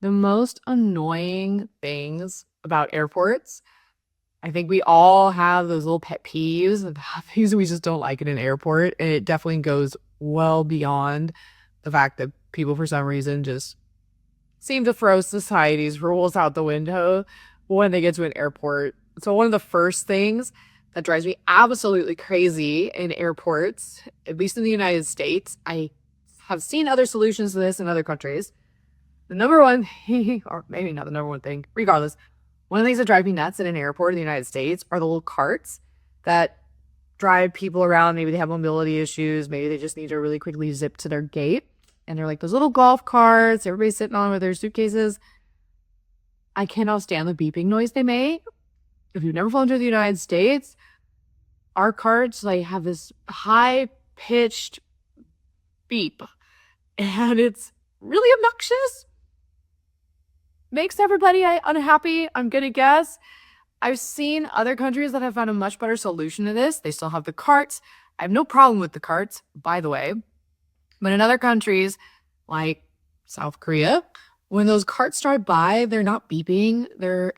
The most annoying things about airports, I think we all have those little pet peeves of things we just don't like in an airport. And it definitely goes well beyond the fact that people, for some reason, just seem to throw society's rules out the window when they get to an airport. So, one of the first things that drives me absolutely crazy in airports, at least in the United States, I have seen other solutions to this in other countries. The number one, or maybe not the number one thing, regardless, one of the things that drive me nuts in an airport in the United States are the little carts that drive people around. Maybe they have mobility issues. Maybe they just need to really quickly zip to their gate. And they're like those little golf carts, everybody's sitting on with their suitcases. I cannot stand the beeping noise they make. If you've never flown to the United States, our carts like have this high pitched beep and it's really obnoxious. Makes everybody unhappy, I'm gonna guess. I've seen other countries that have found a much better solution to this. They still have the carts. I have no problem with the carts, by the way. But in other countries, like South Korea, when those carts drive by, they're not beeping. They're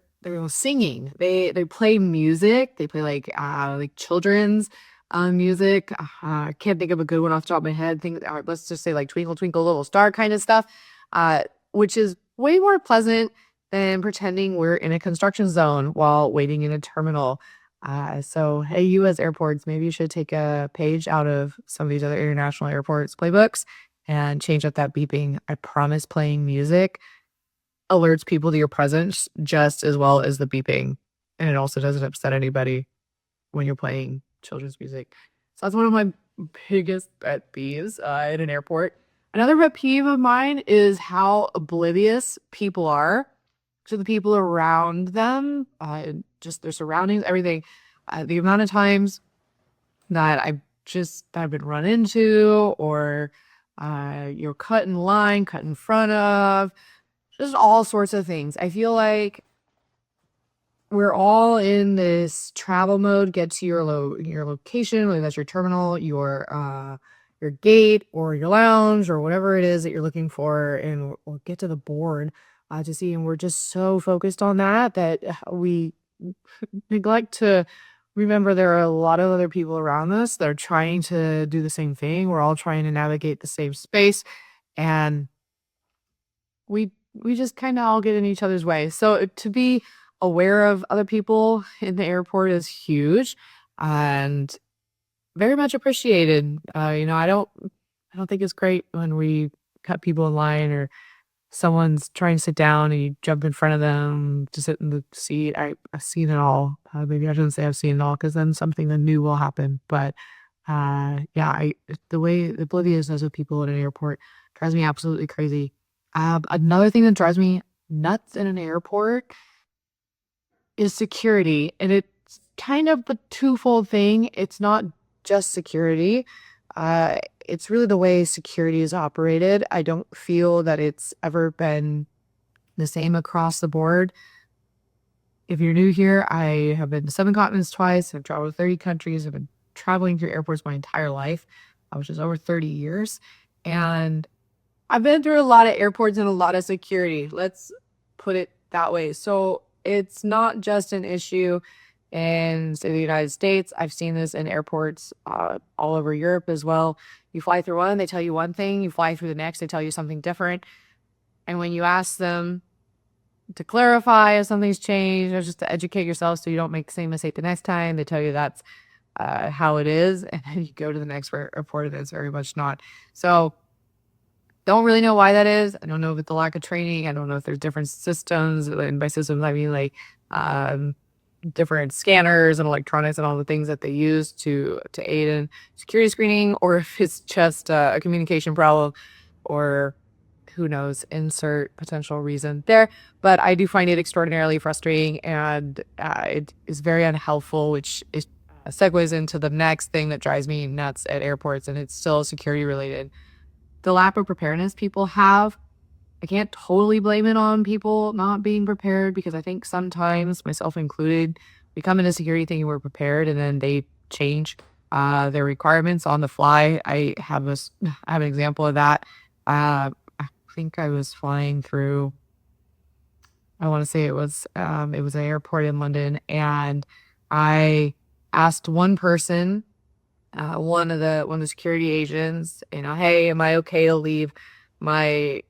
singing. They play music. They play like children's music. I can't think of a good one off the top of my head. Let's just say like Twinkle Twinkle Little Star kind of stuff, which is way more pleasant than pretending we're in a construction zone while waiting in a terminal. So, hey, U.S. airports, maybe you should take a page out of some of these other international airports playbooks and change up that beeping. I promise playing music alerts people to your presence just as well as the beeping. And it also doesn't upset anybody when you're playing children's music. So that's one of my biggest pet peeves in an airport. Another pet peeve of mine is how oblivious people are to the people around them, just their surroundings, everything. The amount of times that I've been run into, or you're cut in line, cut in front of, just all sorts of things. I feel like we're all in this travel mode. Get to your location, whether that's your terminal, your gate, or your lounge, or whatever it is that you're looking for, and or get to the board to see. And we're just so focused on that we neglect to remember there are a lot of other people around us that are trying to do the same thing. We're all trying to navigate the same space, and we just kind of all get in each other's way. So to be aware of other people in the airport is huge and very much appreciated. I don't think it's great when we cut people in line, or someone's trying to sit down and you jump in front of them to sit in the seat. I've seen it all. Maybe I shouldn't say I've seen it all, because then something new will happen. But yeah, the way the obliviousness of people at an airport drives me absolutely crazy. Another thing that drives me nuts in an airport is security, and it's kind of a twofold thing. It's not just security. It's really the way security is operated. I don't feel that it's ever been the same across the board. If you're new here, I have been to 7 continents twice. I've traveled to 30 countries. I've been traveling through airports my entire life, which is over 30 years. And I've been through a lot of airports and a lot of security. Let's put it that way. So it's not just an issue in, say, the United States. I've seen this in airports all over Europe as well. You fly through one, they tell you one thing. You fly through the next, they tell you something different. And when you ask them to clarify if something's changed, or just to educate yourself so you don't make the same mistake the next time, they tell you that's how it is. And then you go to the next airport and it's very much not. So don't really know why that is. I don't know if it's the lack of training. I don't know if there's different systems. And by systems, I mean like different scanners and electronics and all the things that they use to aid in security screening, or if it's just a communication problem, or who knows, insert potential reason there. But I do find it extraordinarily frustrating, and it is very unhelpful, which is segues into the next thing that drives me nuts at airports, and it's still security related. The lack of preparedness people have. I can't totally blame it on people not being prepared, because I think sometimes, myself included, we come into security thinking we're prepared and then they change their requirements on the fly. I have an example of that. I think I was flying through I want to say it was an airport in London, and I asked one person, one of the security agents, hey, am I okay to leave my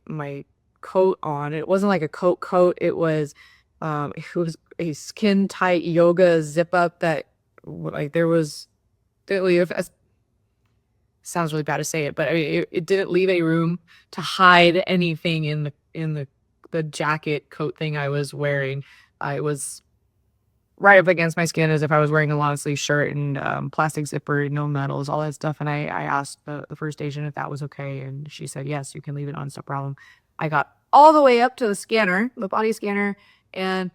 coat on? It wasn't like a coat. It was a skin tight yoga zip up that like there was it sounds really bad to say it, but I mean, it didn't leave any room to hide anything in the jacket coat thing I was wearing. I was right up against my skin as if I was wearing a long sleeve shirt and plastic zipper, no metals, all that stuff. And I asked the first agent if that was okay, and she said yes, you can leave it on, it's no problem. I got all the way up to the scanner, the body scanner, and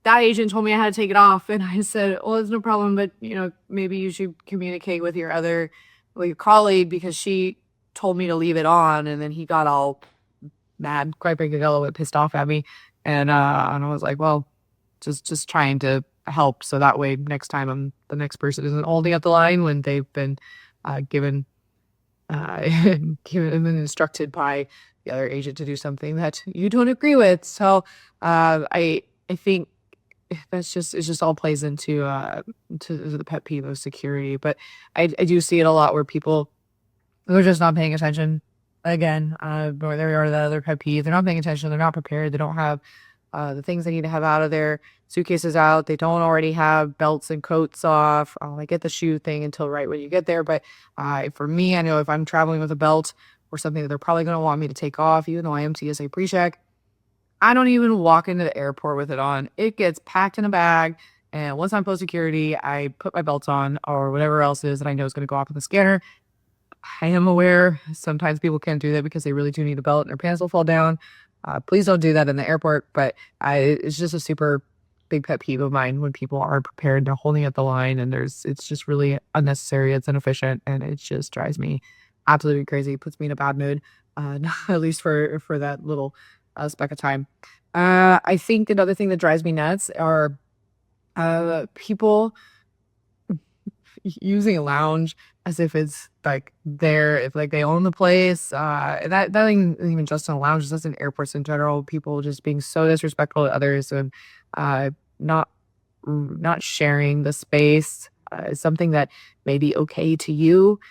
that agent told me I had to take it off, and I said, well, it's no problem, but maybe you should communicate with your colleague, because she told me to leave it on. And then he got all mad, quite frankly, got a little bit pissed off at me. And I was like, well, just trying to help, so that way next time the next person isn't holding up the line when they've been given uh given and instructed by the other agent to do something that you don't agree with. So I think it just all plays into to the pet peeve of security. But I do see it a lot where people, they're just not paying attention. Again, or there are the other pet peeve. They're not paying attention. They're not prepared. They don't have the things they need to have out of their suitcases out. They don't already have belts and coats off. I get the shoe thing until right when you get there. But for me, I know if I'm traveling with a belt or something that they're probably going to want me to take off, even though I am TSA pre-check, I don't even walk into the airport with it on. It gets packed in a bag. And once I'm post security, I put my belt on or whatever else is that I know is going to go off in the scanner. I am aware sometimes people can't do that because they really do need a belt and their pants will fall down. Please don't do that in the airport. But it's just a super big pet peeve of mine when people aren't prepared. They're holding at the line, and it's just really unnecessary. It's inefficient, and it just drives me absolutely crazy. It puts me in a bad mood, at least for that little speck of time. I think another thing that drives me nuts are people using a lounge as if it's like if like they own the place. That isn't even just in a lounge, just in airports in general. People just being so disrespectful to others, and uh, not not sharing the space. Is something that may be okay to you.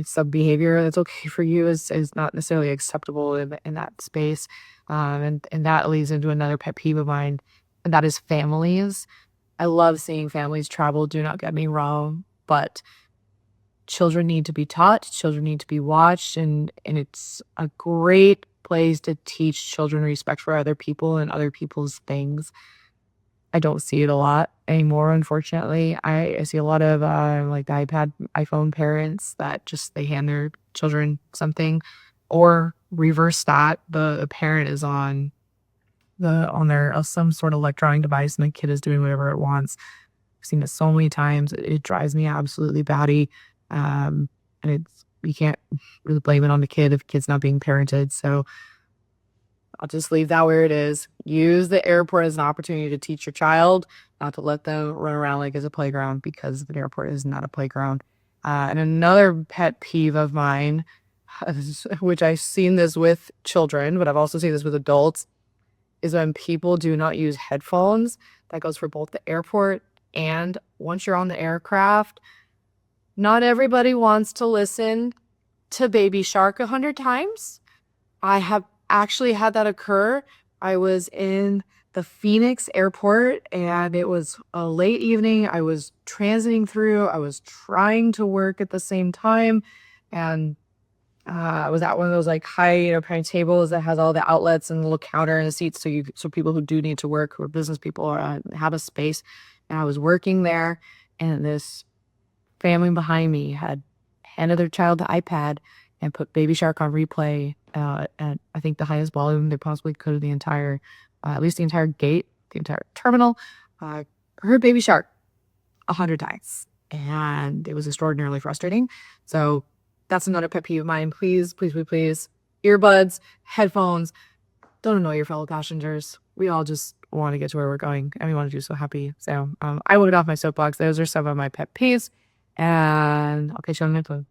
Some behavior that's okay for you is not necessarily acceptable in that space. And that leads into another pet peeve of mine, and that is families. I love seeing families travel, do not get me wrong, but children need to be taught, children need to be watched, and it's a great place to teach children respect for other people and other people's things. I don't see it a lot anymore, unfortunately. I see a lot of like the iPhone parents that just they hand their children something, or reverse that. The parent is on their some sort of electronic device, and the kid is doing whatever it wants. I've seen it so many times. It drives me absolutely batty. And you can't really blame it on the kid if the kid's not being parented. So I'll just leave that where it is. Use the airport as an opportunity to teach your child, not to let them run around like it's a playground, because the airport is not a playground. And another pet peeve of mine, which I've seen this with children, but I've also seen this with adults, is when people do not use headphones. That goes for both the airport and once you're on the aircraft. Not everybody wants to listen to Baby Shark 100 times. I have actually had that occur. I was in the Phoenix airport, and it was a late evening. I was transiting through. I was trying to work at the same time, and I was at one of those like high, kind of tables that has all the outlets and the little counter and the seats, so people who do need to work, who are business people, or have a space. And I was working there, and this family behind me had handed their child the iPad and put Baby Shark on replay at I think the highest volume they possibly could, the entire, at least the entire gate, the entire terminal. Heard Baby Shark 100 times, and it was extraordinarily frustrating. So that's another pet peeve of mine. Please, please, please, please, earbuds, headphones. Don't annoy your fellow passengers. We all just want to get to where we're going, and we want to do so happy. So I will get off my soapbox. Those are some of my pet peeves, and I'll catch you on the next one.